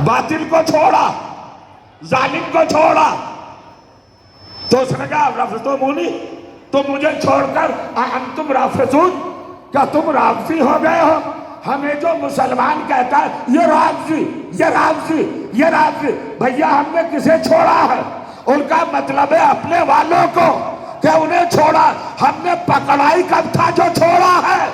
باطل کو چھوڑا، ظالم کو چھوڑا، تو اس نے کہا رفضتمونی، تم مجھے چھوڑ کر انتم رافضون، کیا تم رافضی ہو گئے ہو؟ ہمیں جو مسلمان کہتا ہے یہ رافضی، یہ رافضی، یہ رافضی، بھیا ہم نے کسے چھوڑا ہے؟ ان کا مطلب ہے اپنے والوں کو کہ انہیں چھوڑا، ہم نے پکڑائی کب تھا جو چھوڑا ہے؟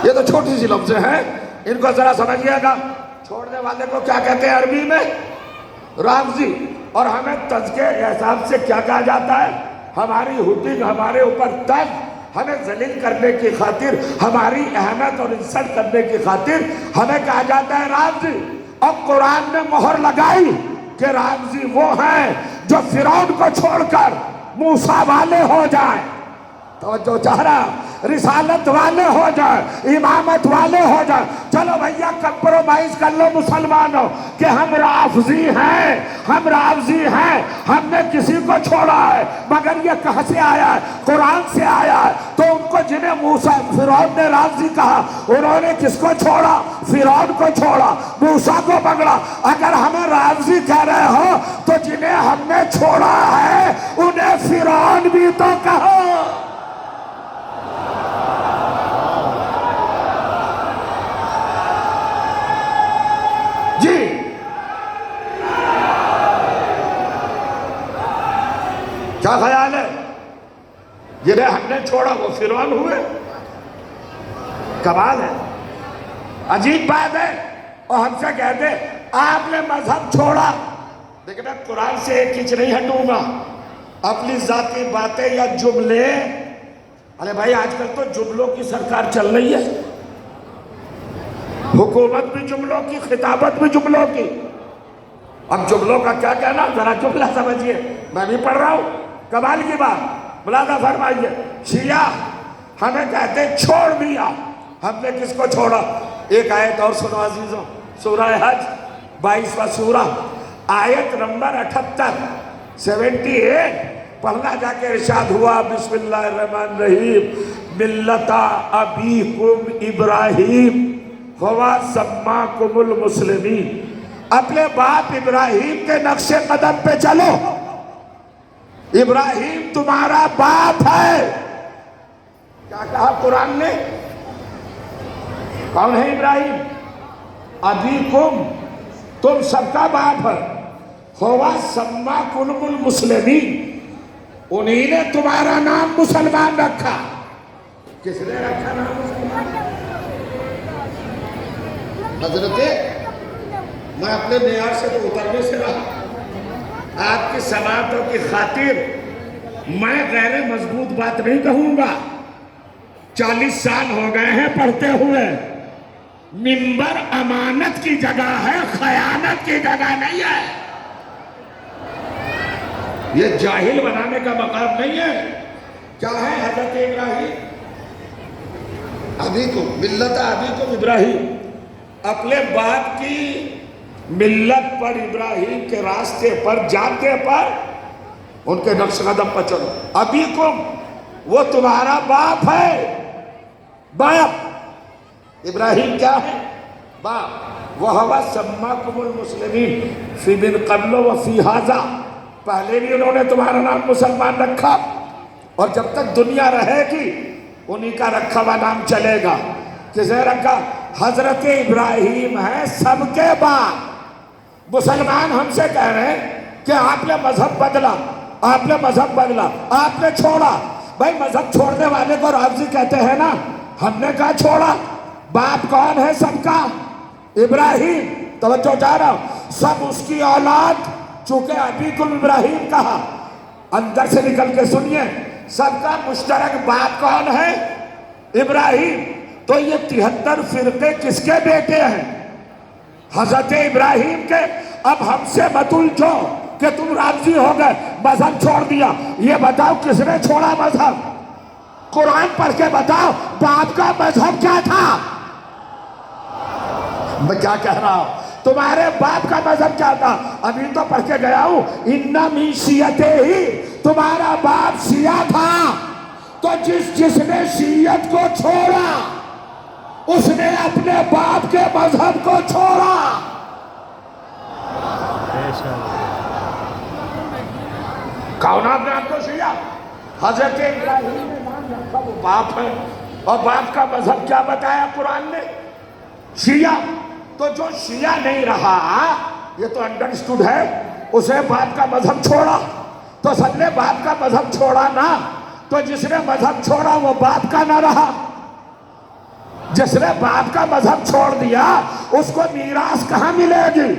یہ تو چھوٹی سی لفظ ہیں، ان کو ذرا سمجھئے گا۔ چھوڑنے والے کو کیا کہتے ہیں عربی میں؟ رافضی۔ اور ہمیں تزکے احساب سے کیا کہا جاتا ہے؟ ہماری ہوٹنگ، ہمارے اوپر تنگ، ہمیں ذلیل کرنے کی خاطر، ہماری اہمیت اور عزت کرنے کی خاطر ہمیں کہا جاتا ہے رافضی۔ اب قرآن نے مہر لگائی کہ رافضی وہ ہیں جو فرعون کو چھوڑ کر موسیٰ والے ہو جائیں، توجہ چاہ رہا، رسالت والے ہو جائیں، امامت والے ہو جائیں۔ چلو بھیا کمپرومائز کر لو مسلمانوں کہ ہم رافضی ہیں، ہم رافضی ہیں، ہم نے کسی کو چھوڑا ہے، مگر یہ کہاں سے آیا ہے؟ قرآن سے آیا ہے۔ تو ان کو جنہیں موسیٰ فرعون نے رافضی کہا، انہوں نے کس کو چھوڑا؟ فرعون کو چھوڑا، موسیٰ کو پکڑا۔ اگر ہمیں رافضی کہہ رہے ہو تو جنہیں ہم نے چھوڑا ہے انہیں فرعون بھی تو کہو۔ جی کیا خیال ہے؟ جنہیں ہم نے چھوڑا وہ فرعون ہوئے؟ کمال ہے، عجیب بات ہے۔ اور ہم سے کہتے آپ نے مذہب چھوڑا، لیکن میں قرآن سے ایک انچ نہیں ہٹوں گا، اپنی ذاتی باتیں یا جملے۔ ارے بھائی آج کل تو جملوں کی سرکار چل رہی ہے، حکومت بھی جملوں کی، خطابت بھی جملوں کی۔ اب جملوں کا کیا کہنا، ذرا جملہ سمجھیے، میں بھی پڑھ رہا ہوں، کمال کی بات۔ ملاحظہ فرمائیے، شیعہ ہمیں کہتے چھوڑ دیا، ہم نے کس کو چھوڑا؟ ایک آیت اور سنو عزیزوں، سورہ حج 22واں سورہ، آیت نمبر 78، 78 پڑھنا جا کے ارشاد ہوا، بسم اللہ الرحمن الرحیم، ملت ابیکم ابراہیم ہوا سماکم المسلمین، اپنے باپ ابراہیم کے نقش قدم پہ چلو، ابراہیم تمہارا باپ ہے۔ کیا کہا قرآن نے؟ کون ہے ابراہیم؟ ابیکم، تم سب کا باپ ہے، ہوا سماکم المسلمین، انہی نے تمہارا نام مسلمان رکھا۔ کس نے رکھا نام مسلمان؟ حضرت میں اپنے معیار سے تو اترنے سے رہا، آپ کی سماعتوں کی خاطر میں غیر مضبوط بات نہیں کہوں گا۔ 40 سال ہو گئے ہیں پڑھتے ہوئے، منبر امانت کی جگہ ہے، خیانت کی جگہ نہیں ہے۔ یہ جاہل بنانے کا مقام نہیں ہے۔ کیا ہے حضرت ابراہیم؟ ابیکم، ملت ابیکم ابراہیم، اپنے باپ کی ملت پر، ابراہیم کے راستے پر، جاتے پر، ان کے نقش قدم پر چلو۔ ابیکم، وہ تمہارا باپ ہے، باپ۔ ابراہیم کیا ہے؟ باپ۔ وَهُوَ سَمَّاكُمُ الْمُسْلِمِينَ فِي مِن قَبْلُ وَفِي هَذَا، پہلے بھی انہوں نے تمہارا نام مسلمان رکھا، اور جب تک دنیا رہے گی انہی کا رکھا ہوا نام چلے گا۔ کسے رکھا؟ حضرت ابراہیم ہے سب کے باپ۔ مسلمان ہم سے کہہ رہے ہیں کہ آپ نے مذہب بدلا، آپ نے مذہب بدلا، آپ نے چھوڑا۔ بھائی مذہب چھوڑنے والے کو رافضی کہتے ہیں نا، ہم نے کہا چھوڑا۔ باپ کون ہے سب کا؟ ابراہیم۔ توجہ چاہ رہا ہوں، سب اس کی اولاد، چونکہ ابیکم ابراہیم کہا، اندر سے نکل کے سنیے، سب کا مشترک باپ کون ہے؟ ابراہیم۔ تو یہ 73 فرقے کس کے بیٹے ہیں؟ حضرت ابراہیم کے۔ اب ہم سے مت الجھو کہ تم رافضی ہو گئے، مذہب چھوڑ دیا۔ یہ بتاؤ کس نے چھوڑا مذہب؟ قرآن پڑھ کے بتاؤ، باپ کا مذہب کیا تھا؟ میں کیا کہہ رہا ہوں؟ تمہارے باپ کا مذہب کیا تھا؟ ابھی تو پڑھ کے گیا ہوں، اِنَّ مِن شِیَّتِہِ، تمہارا باپ شیعہ تھا۔ تو جس نے شیعت کو چھوڑا، اس نے اپنے باپ کے مذہب کو چھوڑا. کون اپنے آپ کو شیعہ؟ حضرت ابراہیم نے نام رکھا، وہ باپ ہے، اور باپ کا مذہب کیا بتایا قرآن نے؟ شیعہ. تو جو شیعہ نہیں رہا، یہ تو انڈرسٹوڈ ہے، اسے باپ کا مذہب چھوڑا. تو سب نے باپ کا مذہب چھوڑا نا، تو جس نے مذہب چھوڑا وہ باپ کا نہ رہا. جس نے باپ کا مذہب چھوڑ دیا اس کو میراث کہاں ملے گی؟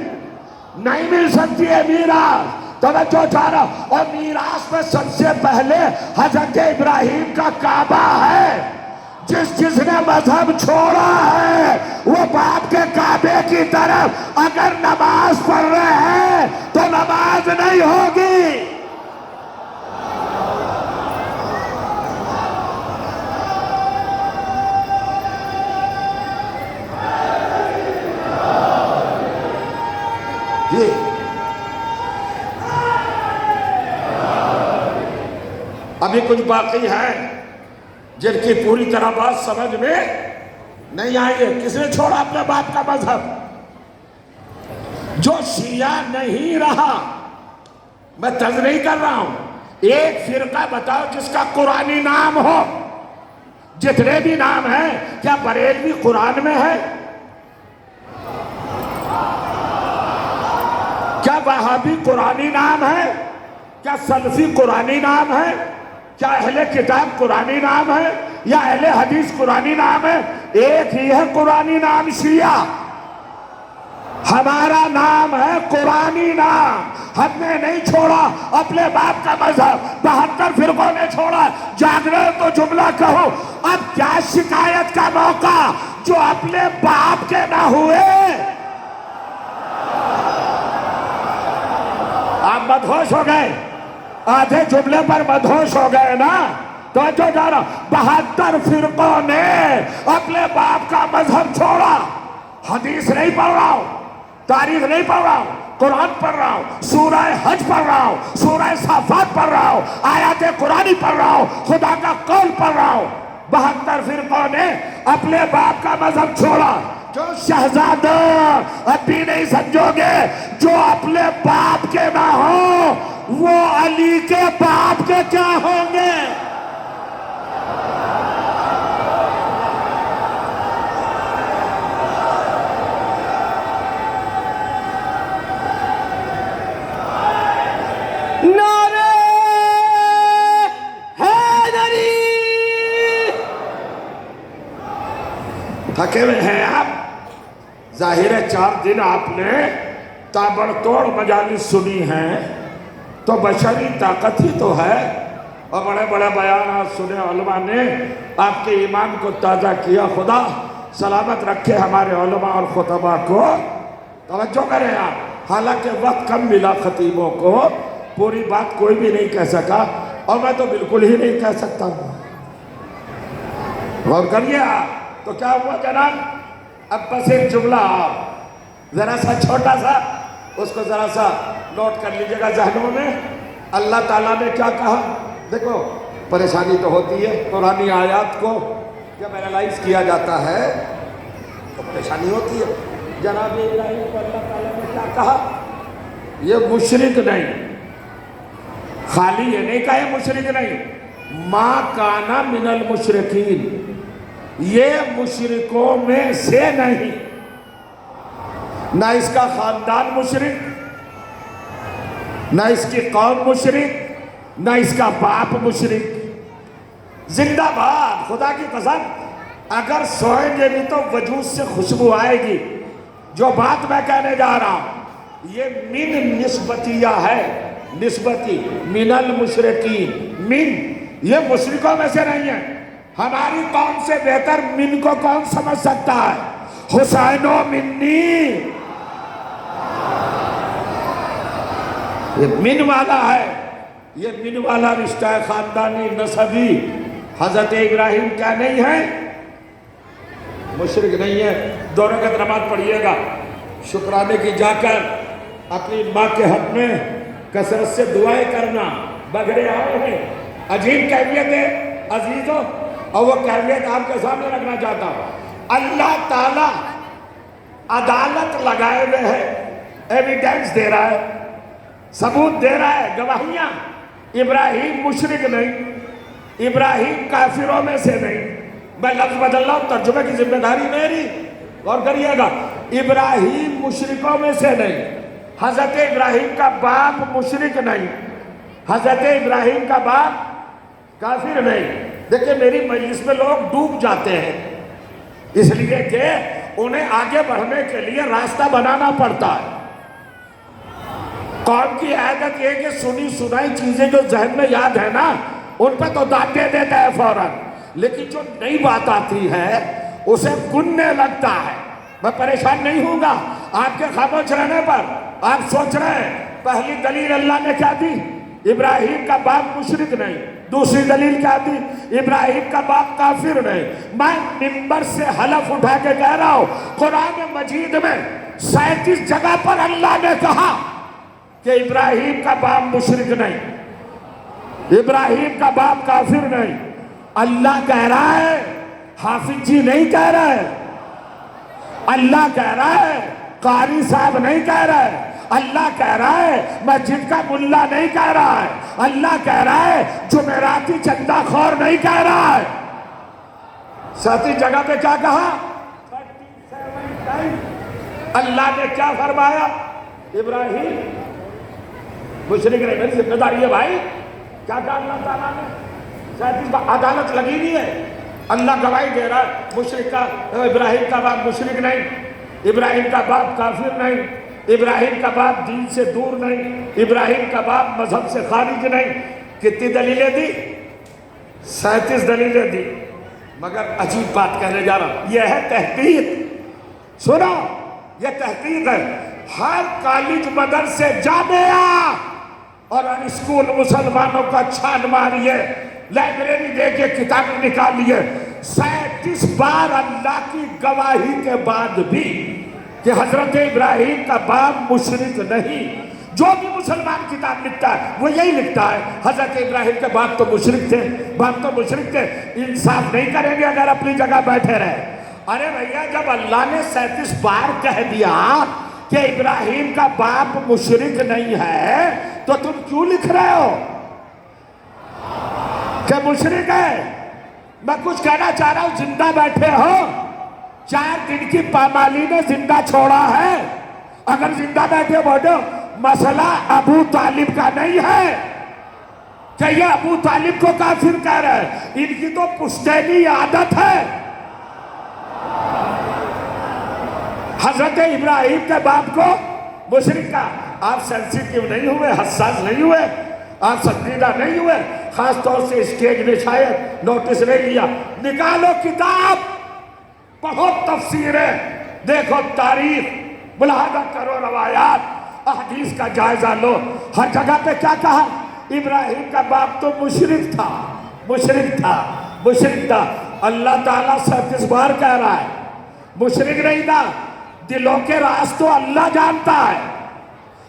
نہیں مل سکتی ہے میراث. توجہ چاہنا. اور میراث میں سب سے پہلے حضرت ابراہیم کا کعبہ ہے. جس نے مذہب چھوڑا ہے وہ باپ کے کعبے کی طرف اگر نماز پڑھ رہے ہیں تو نماز نہیں ہوگی. ابھی کچھ باقی ہیں جن کی پوری طرح بات سمجھ میں نہیں آئی ہے. کس نے چھوڑا اپنے باپ کا مذہب؟ جو شیعہ نہیں رہا. میں طرز نہیں کر رہا ہوں. ایک فرقہ بتاؤ جس کا قرآنی نام ہو. جتنے بھی نام ہیں کیا بریلوی قرآن میں ہے؟ کیا وہابی قرآنی نام ہے؟ کیا سلفی قرآنی نام ہے؟ کیا اہل کتاب قرآنی نام ہے یا اہل حدیث قرآنی نام ہے؟ ایک ہی ہے قرآنی نام، شیعہ. ہمارا نام ہے قرآنی نام. ہم نے نہیں چھوڑا اپنے باپ کا مذہب، 72 فرقوں نے چھوڑا. جاگ رہے تو جملہ کہو. اب کیا شکایت کا موقع جو اپنے باپ کے نہ ہوئے؟ آپ مدہوش ہو گئے، آدھے جملے پر مدہوش ہو گئے نا. تو جو جانا 72 فرقوں نے اپنے باپ کا مذہب چھوڑا. حدیث نہیں پڑھ رہا ہوں، تاریخ نہیں پڑھ رہا ہوں، قرآن پڑھ رہا ہوں، سورہ حج پڑھ رہا ہوں، سورہ صافات پڑھ رہا ہوں، آیات قرآنی پڑھ رہا ہوں، خدا کا قول پڑھ رہا ہوں. 72 فرقوں نے اپنے باپ کا مذہب چھوڑا. جو شہزادہ اب بھی نہیں سمجھو گے، جو اپنے باپ کے نہ ہوں وہ علی کے باپ کے کیا ہوں گے؟ نعرہ حیدری. تھکے ہوئے ہیں آپ؟ ظاہر ہے 4 دن آپ نے تابڑ توڑ مجالس سنی ہیں تو بشری طاقت ہی تو ہے. اور بڑے بڑے بیانات سنے علماء نے، آپ کے ایمان کو تازہ کیا. خدا سلامت رکھے ہمارے علماء اور خطبہ کو. توجہ کریں آپ. حالانکہ وقت کم ملا خطیبوں کو، پوری بات کوئی بھی نہیں کہہ سکا، اور میں تو بالکل ہی نہیں کہہ سکتا ہوں. غور کریے آپ. تو کیا ہوا جناب؟ اب بس ایک جملہ ذرا سا چھوٹا سا، اس کو ذرا سا نوٹ کر لیجئے گا ذہنوں میں. اللہ تعالیٰ نے کیا کہا؟ دیکھو پریشانی تو ہوتی ہے، قرآنی آیات کو جب اینالائز کیا جاتا ہے تو پریشانی ہوتی ہے. جناب ابراہیم کو اللہ تعالیٰ نے کیا کہا؟ یہ مشرک نہیں. خالی یہ نہیں کہا یہ مشرک نہیں، ما کانا من المشرکین، یہ مشرکوں میں سے نہیں. نہ اس کا خاندان مشرک، نہ اس کی قوم مشرک، نہ اس کا باپ مشرک. زندہ باد. خدا کی قسم اگر سوئیں گے بھی تو وجود سے خوشبو آئے گی. جو بات میں کہنے جا رہا ہوں یہ من نسبتیہ ہے. نسبتی من المشرکین. من یہ مشرکوں میں سے نہیں ہے. ہماری قوم سے بہتر من کو کون سمجھ سکتا ہے؟ حسین و منی، یہ من والا ہے. یہ من والا رشتہ ہے، خاندانی نسبی. حضرت ابراہیم کیا نہیں ہے؟ مشرک نہیں ہے. 2 رکعت نماز پڑھیے گا، شکرانے کی جا کر اپنی ماں کے حق میں کثرت سے دعائیں کرنا. بگڑے آئے ہیں، عجیب کیفیت ہے عزیزوں، اور وہ کیفیت آپ کے سامنے رکھنا چاہتا ہوں. اللہ تعالیٰ عدالت لگائے ہوئے ہے، ایویڈنس دے رہا ہے، ثبوت دے رہا ہے، گواہیاں۔ ابراہیم مشرک نہیں، ابراہیم کافروں میں سے نہیں۔ میں لفظ بدل رہا ہوں، ترجمے کی ذمہ داری میری، غور کریے گا۔ ابراہیم مشرکوں میں سے نہیں، حضرت ابراہیم کا باپ مشرک نہیں، حضرت ابراہیم کا باپ کافر نہیں۔ دیکھیں میری مجلس میں لوگ ڈوب جاتے ہیں، اس لیے کہ انہیں آگے بڑھنے کے لیے راستہ بنانا پڑتا ہے۔ قوم کی عادت یہ کہ سنی سنائی چیزیں جو ذہن میں یاد ہے نا، ان پہ تو دانتے دیتا ہے فوراً، لیکن جو نئی بات آتی ہے اسے گننے لگتا ہے۔ میں پریشان نہیں ہوں گا آپ کے خاموش رہنے پر۔ آپ سوچ رہے ہیں پہلی دلیل اللہ نے کیا دی؟ ابراہیم کا باپ مشرک نہیں۔ دوسری دلیل کیا دی؟ ابراہیم کا باپ کافر نہیں۔ میں منبر سے حلف اٹھا کے کہہ رہا ہوں، قرآن مجید میں 37 جگہ پر اللہ نے کہا کہ ابراہیم کا باپ مشرک نہیں، ابراہیم کا باپ کافر نہیں۔ اللہ کہہ رہا ہے، حافظ جی نہیں کہہ رہے، اللہ کہہ رہا ہے، قاری صاحب نہیں کہہ رہے، اللہ کہہ رہا ہے، مسجد کا ملا نہیں کہہ رہا ہے، اللہ کہہ رہا ہے، جمعراتی چندہ خور نہیں کہہ رہا ہے۔ 37 جگہ پہ کیا کہا؟ اللہ نے کیا فرمایا؟ ابراہیم مشرک نہیں۔ میری ذمہ داری ہے بھائی، کیا کہا اللہ تعالیٰ نے؟ 37 عدالت لگی نہیں ہے، اللہ گواہی دے رہا ہے، مشرک کا ابراہیم کا باپ مشرک نہیں، ابراہیم کا باپ کافر نہیں، ابراہیم کا باپ دین سے دور نہیں، ابراہیم کا باپ مذہب سے خارج نہیں۔ کتنی دلیلیں دی؟ 37 دلیلیں دی۔ مگر عجیب بات کہنے جا رہا ہوں، یہ ہے تحقیق۔ سنو، یہ تحقیق ہے۔ ہر کالج مدرسے جامعہ اور اسکول مسلمانوں کا چھان ماریے، لائبریری دے کے کتابیں نکالیے، 37 بار اللہ کی گواہی کے بعد بھی کہ حضرت ابراہیم کا باپ مشرک نہیں۔ جو بھی مسلمان کتاب لکھتا ہے وہ یہی لکھتا ہے، حضرت ابراہیم کے باپ تو مشرک تھے، باپ تو مشرک تھے۔ انصاف نہیں کریں گے اگر اپنی جگہ بیٹھے رہے۔ ارے بھیا، جب اللہ نے 37 بار کہہ دیا کہ ابراہیم کا باپ مشرک نہیں ہے تو تم کیوں لکھ رہے ہو کہ مشرک ہے؟ میں کچھ کہنا چاہ رہا ہوں، زندہ بیٹھے ہو، 4 دن کی پامالی نے زندہ چھوڑا ہے۔ اگر زندہ بیٹھے بولو، مسئلہ ابو طالب کا نہیں ہے کہ یہ ابو طالب کو کافر کہہ رہے ہیں، ان کی تو پشتینی عادت ہے۔ حضرت ابراہیم کے باپ کو مشرک کا۔ آپ سینسیٹیو نہیں ہوئے، حساس نہیں ہوئے، آپ سنجیدہ نہیں ہوئے، خاص طور سے اسٹیج میں شاید نوٹس نہیں لیا۔ نکالو کتاب، پڑھو تفسیریں، دیکھو تاریخ، ملاحظہ کرو روایات، احادیث کا جائزہ لو۔ ہر جگہ پہ کیا کہا؟ ابراہیم کا باپ تو مشرک تھا، مشرک تھا، مشرک تھا۔ اللہ تعالیٰ 37 بار کہہ رہا ہے مشرک نہیں تھا۔ دلوں کے راز تو اللہ جانتا ہے۔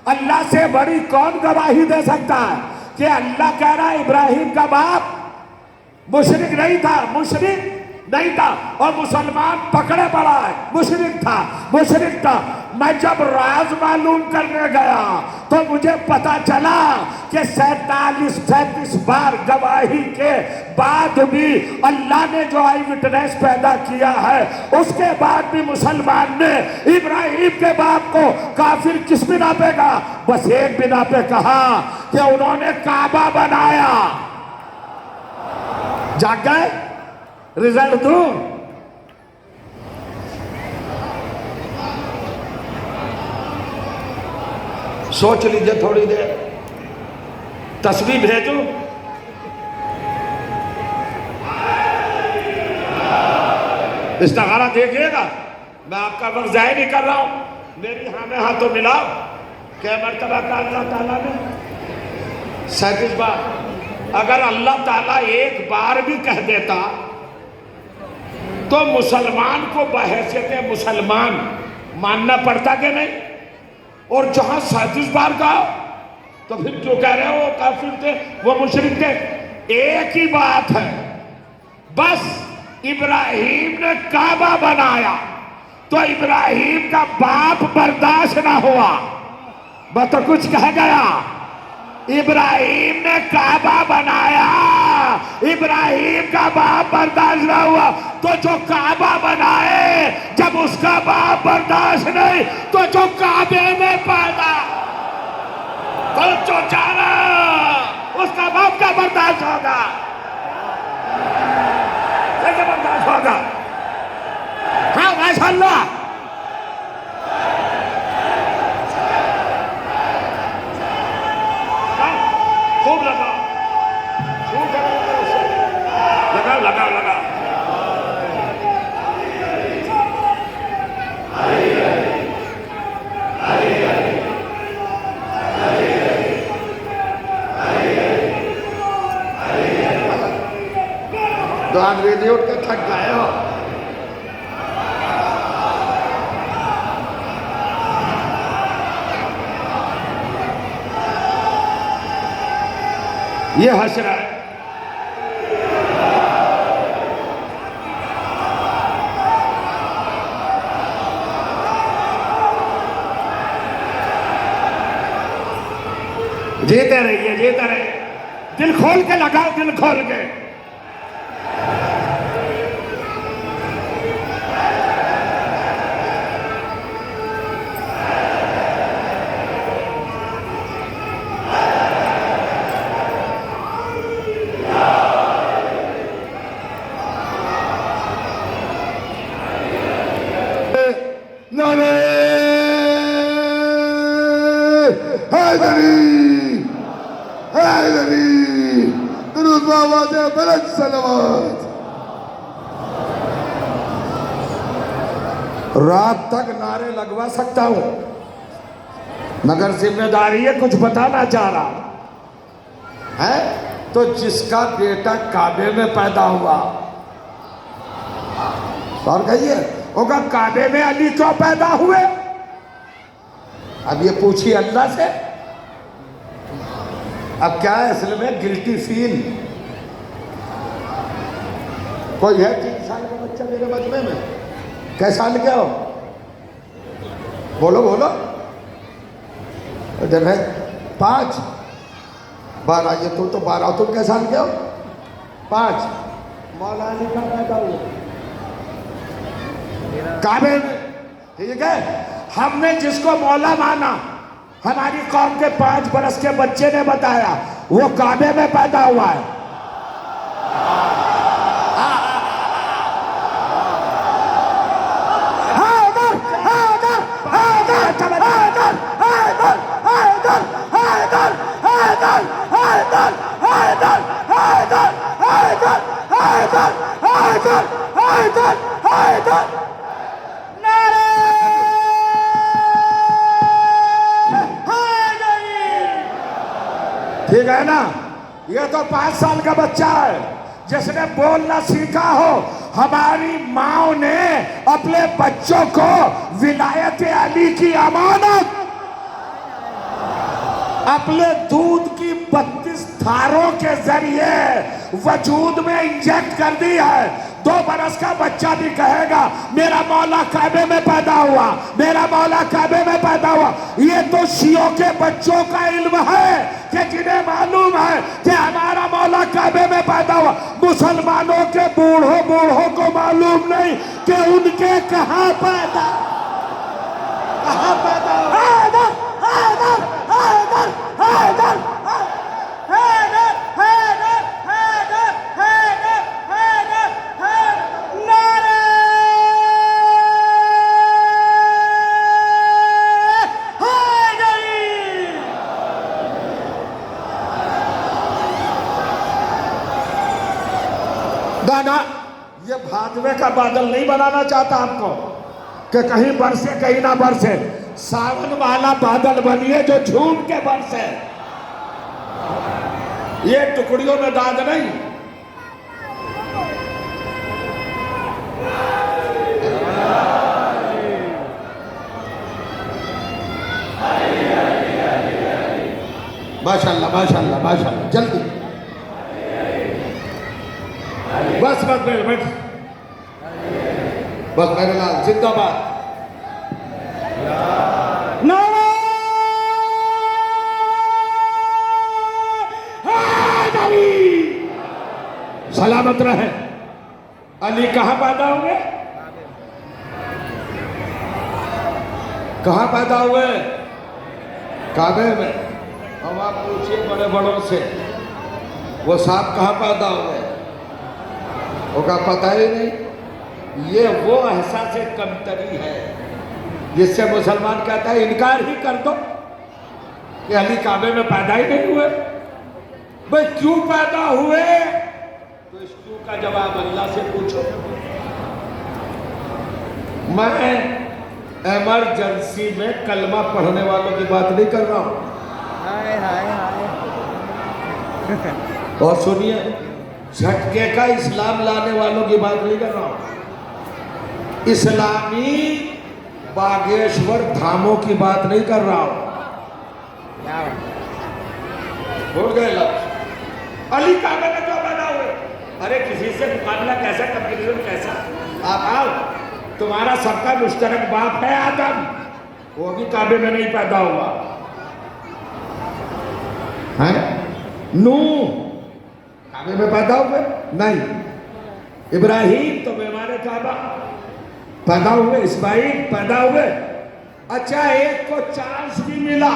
اللہ سے بڑی کون گواہی دے سکتا ہے کہ اللہ کہہ رہا ہے ابراہیم کا باپ مشرک نہیں تھا، مشرک نہیں تھا، اور مسلمان پکڑے پڑا ہے، مشرک تھا، مشرک تھا۔ میں جب راز معلوم کرنے گیا تو مجھے پتا چلا کہ 37 بار گواہی کے بعد بھی اللہ نے جو آئی وٹنس پیدا کیا ہے، اس کے بعد بھی مسلمان نے ابراہیم کے باپ کو کافر کس بنا پہ کہا؟ بس ایک بنا پہ کہا کہ انہوں نے کعبہ بنایا۔ جاگ گئے؟ رزلٹ دوں؟ سوچ لیجئے تھوڑی دیر، تسبیح بھیجوں؟ استخارہ دیکھئے گا، میں آپ کا وقت ضائع نہیں کر رہا ہوں، میری ہاں میں ہاتھوں ملاؤ۔ کیا مرتبہ کا اللہ تعالیٰ نے؟ 37 بار۔ اگر اللہ تعالیٰ ایک بار بھی کہہ دیتا تو مسلمان کو بحیثیت مسلمان ماننا پڑتا کہ نہیں؟ اور جہاں 37 بار کہا تو پھر جو کہہ رہے ہیں وہ کافر تھے، وہ مشرک تھے۔ ایک ہی بات ہے، بس ابراہیم نے کعبہ بنایا تو ابراہیم کا باپ برداشت نہ ہوا، میں تو کچھ کہہ گیا۔ ابراہیم نے کعبہ بنایا، ابراہیم کا باپ برداشت نہ ہوا، تو جو کعبہ بنائے جب اس کا باپ برداشت نہیں تو جو کعبے میں پیدا تو جو جانا اس کا باپ کا برداشت ہوگا، کیسے برداشت ہوگا؟ ہاں ماشاءاللہ۔ خوب لگا، خوب لگا لگا لگا۔ تو انگریزی اٹھ کے تھک گئے ہو۔ یہ حشر ہے۔ جیتے رہیے، جیتے رہیے، دل کھول کے لگاؤ، دل کھول کے۔ حیدری حیدری درود بآواز بلند صلوات۔ رات تک نعرے لگوا سکتا ہوں مگر ذمہ داری ہے، کچھ بتانا چاہ رہا ہے۔ تو جس کا بیٹا کعبے میں پیدا ہوا، اور کہیے ہوگا کعبے میں علی کیوں پیدا ہوئے؟ اب یہ پوچھیے اللہ سے۔ اب کیا ہے اصل میں گلٹی فیل؟ کوئی ہے 3 سال کا بچہ میرے مجمع میں؟ کئی سال کے ہو؟ بولو بولو۔ ادھر ہے 5 12، یہ تو 12، تم کئی سال کے ہو؟ 5۔ مولا علی کا پیدا ہوا کعبے میں، ٹھیک ہے؟ ہم نے جس کو مولا مانا، ہماری قوم کے 5 برس کے بچے نے بتایا وہ کعبے میں پیدا ہوا ہے۔ ٹھیک ہے نا؟ یہ تو 5 سال کا بچہ ہے جس نے بولنا سیکھا ہو۔ ہماری ماں نے اپنے بچوں کو ولایت علی کی امانت اپنے دودھ کی 32 دھاروں کے ذریعے وجود میں انجیکٹ کر دی ہے۔ 2 برس کا بچہ بھی کہے گا میرا مولا کعبے میں پیدا ہوا، میرا مولا کعبے میں پیدا ہوا۔ یہ تو شیعوں کے بچوں کا علم ہے کہ جنہیں معلوم ہے کہ ہمارا مولا کعبے میں پیدا ہوا۔ مسلمانوں کے بوڑھوں کو معلوم نہیں کہ ان کے کہاں پیدا حیدر حیدر حیدر حیدر حیدر حیدر حیدر حیدر حیدر حیدر نعرہ حیدری۔ دانا یہ بھاگوے کا بادل نہیں بنانا چاہتا آپ کو کہ کہیں برسے کہیں نہ برسے۔ ساون والا بادل بنیے جو جھوم کے برسے، یہ ٹکڑیوں میں داغ نہیں۔ ماشاءاللہ ماشاءاللہ ماشاءاللہ، جلدی بس بس بیٹھ بس میرے لال زندہ باد. نعرہ حیدری. سلامت رہے. علی کہاں پیدا ہوئے؟ کہاں پیدا ہوئے؟ کعبے میں. اب آپ پوچھئے بڑے بڑوں سے وہ صاحب کہاں پیدا ہوئے؟ وہ کا پتہ ہی نہیں. یہ وہ احساس کمتری ہے جس سے مسلمان کہتا ہے انکار ہی کر دو کہ علی کعبے میں پیدا ہی نہیں ہوئے. بھئی کیوں پیدا ہوئے؟ تو اس کیوں کا جواب اللہ سے پوچھو. میں ایمرجنسی میں کلمہ پڑھنے والوں کی بات نہیں کر رہا ہوں. ہائے ہائے ہائے. اور سنیے جھٹکے کا اسلام لانے والوں کی بات نہیں کر رہا ہوں. اسلامی باگیشور دھاموں کی بات نہیں کر رہا ہوں. بھول گئے لفظ. علی کعبے میں کیوں پیدا ہوئے؟ ارے کسی سے مقابلہ کیسا، کمپیٹیشن کیسا؟ آپ آؤ. تمہارا سب کا مشترک باپ ہے آدم، وہ بھی کعبے میں نہیں پیدا ہوا. نوح کعبے میں پیدا ہوئے؟ نہیں. ابراہیم تو بیمار کعبہ پیدا ہوئے. اسماعیل پیدا ہوئے. اچھا ایک کو چانس بھی ملا.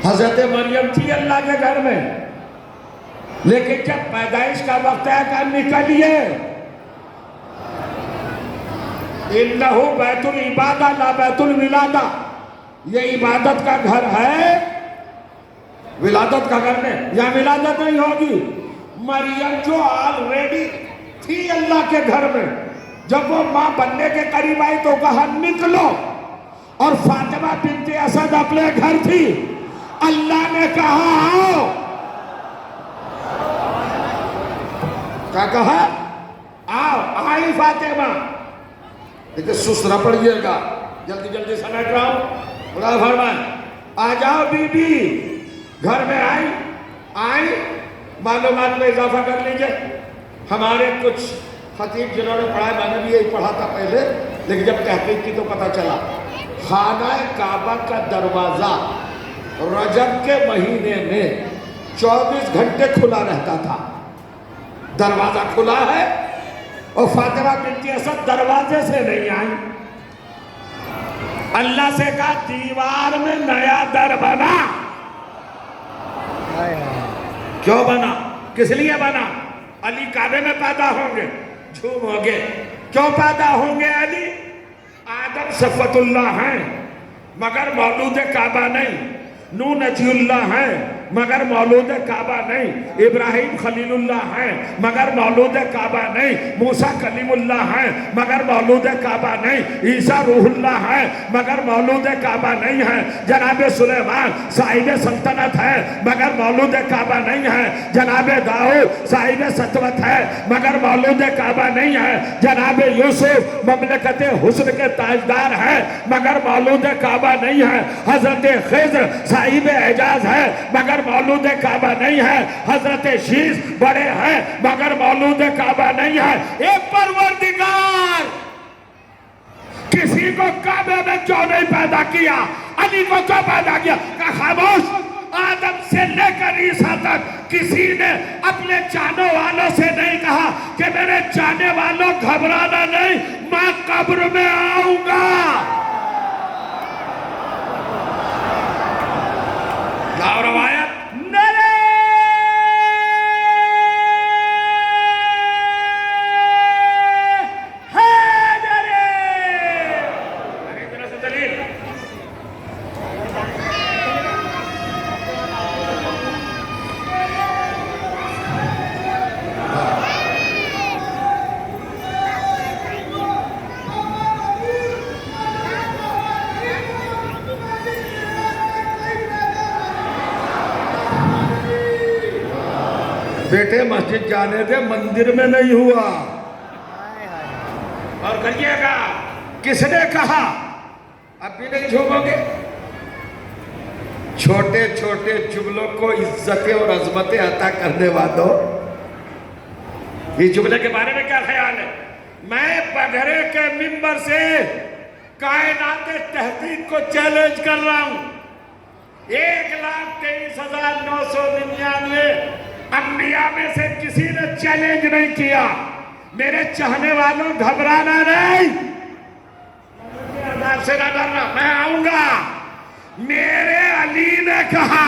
حضرت مریم تھی اللہ کے گھر میں، لیکن جب پیدائش کا وقت ہے کہ نکلیے. انہو بیت العبادہ لا بیت الولادہ. یہ عبادت کا گھر ہے، ولادت کا گھر نہیں. یہاں ولادت نہیں ہوگی. مریم جو آلریڈی تھی اللہ کے گھر میں، جب وہ ماں بننے کے قریب آئی تو کہا نکلو. اور فاطمہ بنت اسد اپنے گھر تھی، اللہ نے کہا آؤ. کیا کہا؟ آؤ. آئی فاطمہ. لیکن سسرا پڑھئے گا، جلدی جلدی سمیٹ رہا ہوں. خدا فرمائے آ جاؤ بی بی. گھر میں آئی. معلومات میں اضافہ کر لیجئے. ہمارے کچھ خطیب جنہوں نے پڑھا ہے، میں نے بھی یہی پڑھا تھا پہلے، لیکن جب تحقیق کی تو پتہ چلا خانہ کعبہ کا دروازہ رجب کے مہینے میں 24 گھنٹے کھلا رہتا تھا. دروازہ کھلا ہے اور فاطمہ بنت اسد دروازے سے نہیں آئی. اللہ سے کہا دیوار میں نیا در بنا. کیوں بنا؟ کس لیے بنا؟ علی کعبے میں پیدا ہوں گے. جھوم ہوگے. کیوں پیدا ہوں گے علی؟ آدم صفوت اللہ ہیں مگر مولود کعبہ نہیں. نوح نجی اللہ ہیں مگر مولود کعبہ نہیں. ابراہیم خلیل اللہ ہیں مگر مولود کعبہ نہیں. موسیٰ کلیم اللہ ہیں مگر مولود کعبہ نہیں. عیسیٰ روح اللہ ہیں مگر مولود کعبہ نہیں ہیں. جناب سلیمان صاحب سلطنت ہے مگر مولود کعبہ نہیں ہے. جناب داؤد صاحب سطوت ہے مگر مولود کعبہ نہیں ہے. جناب یوسف مملکت حسن کے تاجدار ہے مگر مولود کعبہ نہیں ہے. حضرت خضر صاحب اعجاز ہے مگر مولود کعبہ نہیں ہے. حضرت شیش بڑے ہیں مگر مولود کعبہ نہیں ہے. اے پروردگار، کسی کو کعبے میں کیوں نہیں پیدا کیا؟ علی کو کیوں پیدا کیا؟ کہ خاموش. آدم سے لے کر عیسیٰ تک کسی نے اپنے چاہنے والوں سے نہیں کہا کہ میرے چاہنے والوں گھبرانا نہیں، میں قبر میں آؤں گا. لاؤ روایت. نعرہ حیدری. ارے ذرا سے دلیل. بیٹے مسجد جانے دے، مندر میں نہیں ہوا. اور کہیے گا کس نے کہا؟ اب بھی نہیں جھومو گے. چھوٹے چھوٹے جملوں کو عزتیں اور عظمتیں عطا کرنے والوں، یہ جملے کے بارے میں کیا خیال ہے؟ میں بگھرے کے منبر سے کائنات تحقیق کو چیلنج کر رہا ہوں. 1,23,999 انبیاء میں سے کسی نے چیلنج نہیں کیا. میرے چاہنے والوں گھبرانا نہیں, عذاب سے نہ ڈرنا, میں آؤں گا. میرے علی نے کہا,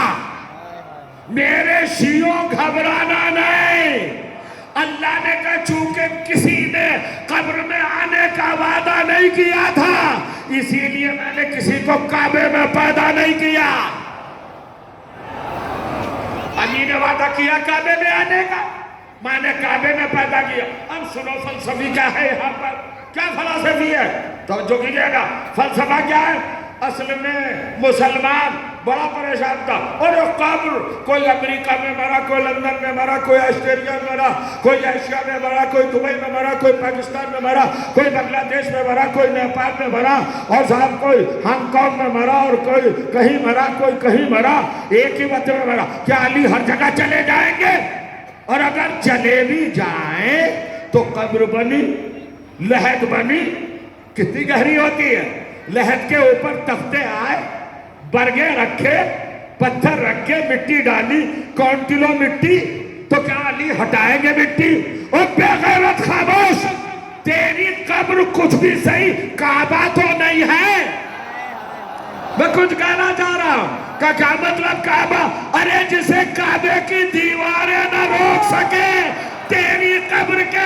میرے شیعوں گھبرانا نہیں. اللہ نے کہا چونکہ کسی نے قبر میں آنے کا وعدہ نہیں کیا تھا, اسی لیے میں نے کسی کو کعبے میں پیدا نہیں کیا. علی نے وعدہ کیا کعبے میں آنے کا, میں نے کعبے میں پیدا کیا. اب سنو فلسفی کیا ہے یہاں پر, کیا فلسفی ہے, توجہ کیجئے گا. فلسفہ کیا ہے؟ اصل میں مسلمان بڑا پریشان تھا. اور قبر, کوئی امریکہ میں مرا, کوئی لندن میں مرا, کوئی آسٹریلیا میں مرا, کوئی ایشیا میں مرا, کوئی دبئی میں مرا, کوئی پاکستان میں مرا, کوئی بنگلہ دیش میں مرا, کوئی نیپال میں مرا, اور صاحب کوئی ہانگ کانگ میں مرا, اور کوئی کہیں مرا, کوئی کہیں مرا, ایک ہی وقت میں مرا. کیا علی ہر جگہ چلے جائیں گے؟ اور اگر چلے بھی جائیں تو قبر بنی, لحد بنی, کتنی گہری ہوتی ہے. لحد کے اوپر تختے آئے, برگے رکھے, پتھر رکھے, مٹی ڈالی, کون کلو مٹی, تو کیا علی ہٹائیں گے مٹی؟ اور بے غیرت خاموش, تیری قبر کچھ بھی صحیح, کعبہ تو نہیں ہے. میں کچھ کہنا چاہ رہا ہوں کہ کیا مطلب کعبہ؟ ارے جسے کعبے کی دیواریں نہ روک سکے, تیری قبر کے